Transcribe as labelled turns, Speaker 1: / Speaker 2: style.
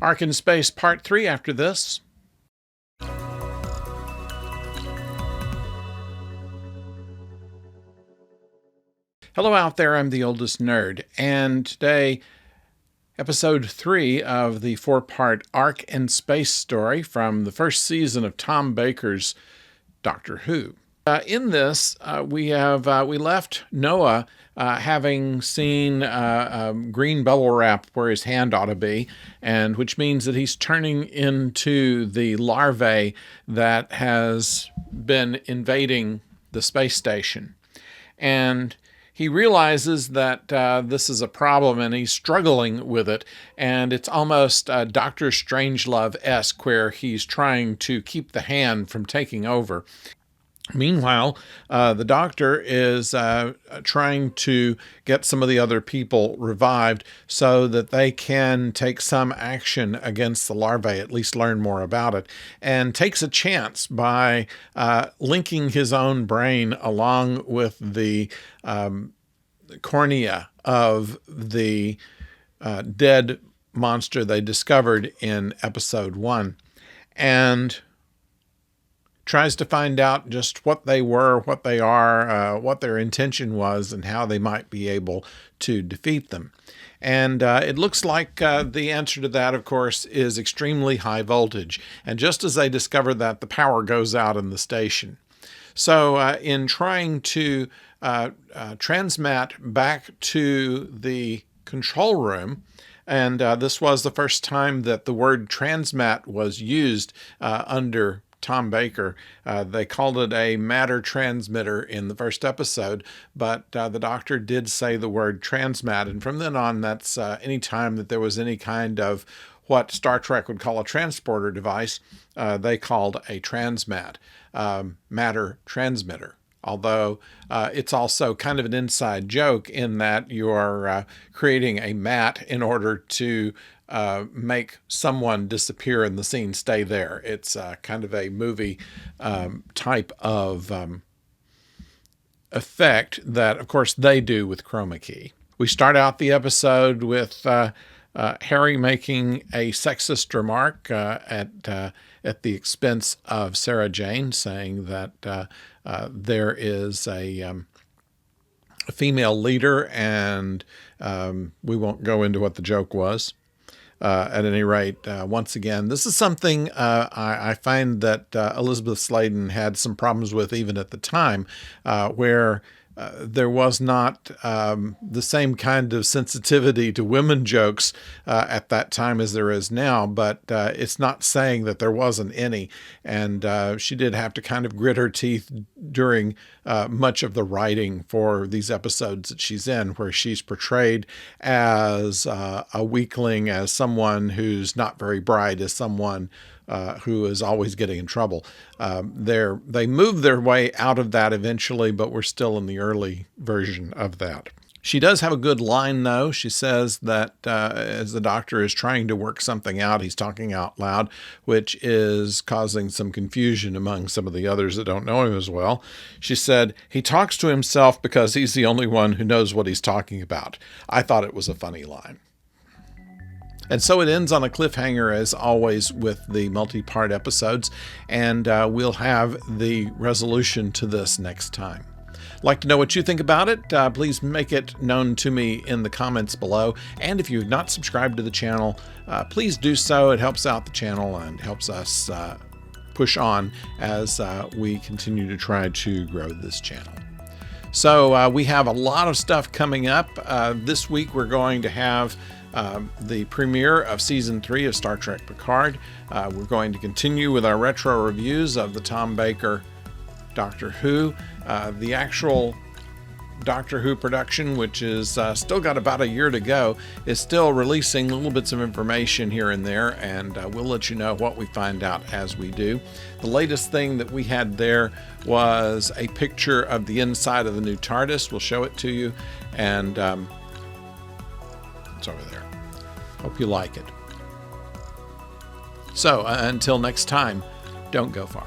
Speaker 1: Ark in Space Part 3 after this. Hello out there, I'm the oldest nerd, and today, episode 3 of the 4-part Ark in Space story from the first season of Tom Baker's Doctor Who. In this, we left Noah having seen green bubble wrap where his hand ought to be, and which means that he's turning into the larvae that has been invading the space station. And he realizes that this is a problem and he's struggling with it, and it's almost Dr. Strangelove-esque where he's trying to keep the hand from taking over. Meanwhile, the doctor is trying to get some of the other people revived so that they can take some action against the larvae, at least learn more about it, and takes a chance by linking his own brain along with the cornea of the dead monster they discovered in episode 1, and tries to find out just what they were, what they are, what their intention was, and how they might be able to defeat them. And it looks like the answer to that, of course, is extremely high voltage. And just as they discover that, the power goes out in the station. So in trying to transmat back to the control room, and this was the first time that the word transmat was used under Tom Baker. They called it a matter transmitter in the first episode, but the doctor did say the word transmat, and from then on, that's any time that there was any kind of what Star Trek would call a transporter device, they called a transmat, matter transmitter. Although it's also kind of an inside joke in that you are creating a mat in order to make someone disappear in the scene, stay there. It's kind of a movie type of effect that, of course, they do with chroma key. We start out the episode with Harry making a sexist remark at the expense of Sarah Jane, saying that there is a female leader, and we won't go into what the joke was. At any rate, once again, this is something I find that Elizabeth Sladen had some problems with even at the time, where there was not the same kind of sensitivity to women jokes at that time as there is now, but it's not saying that there wasn't any. And she did have to kind of grit her teeth during much of the writing for these episodes that she's in, where she's portrayed as a weakling, as someone who's not very bright, as someone who is always getting in trouble. They move their way out of that eventually, but we're still in the early version of that. She does have a good line, though. She says that as the doctor is trying to work something out, he's talking out loud, which is causing some confusion among some of the others that don't know him as well. She said, he talks to himself because he's the only one who knows what he's talking about. I thought it was a funny line. And so it ends on a cliffhanger, as always, with the multi-part episodes, and we'll have the resolution to this next time. I'd like to know what you think about it. Please make it known to me in the comments below. And if you've not subscribed to the channel, please do so. It helps out the channel and helps us push on as we continue to try to grow this channel. So we have a lot of stuff coming up. This week we're going to have the premiere of Season 3 of Star Trek Picard. We're going to continue with our retro reviews of the Tom Baker Doctor Who. The actual Doctor Who production, which is still got about a year to go, is still releasing little bits of information here and there, and we'll let you know what we find out as we do. The latest thing that we had there was a picture of the inside of the new TARDIS. We'll show it to you, and it's over there. Hope you like it. So until next time, don't go far.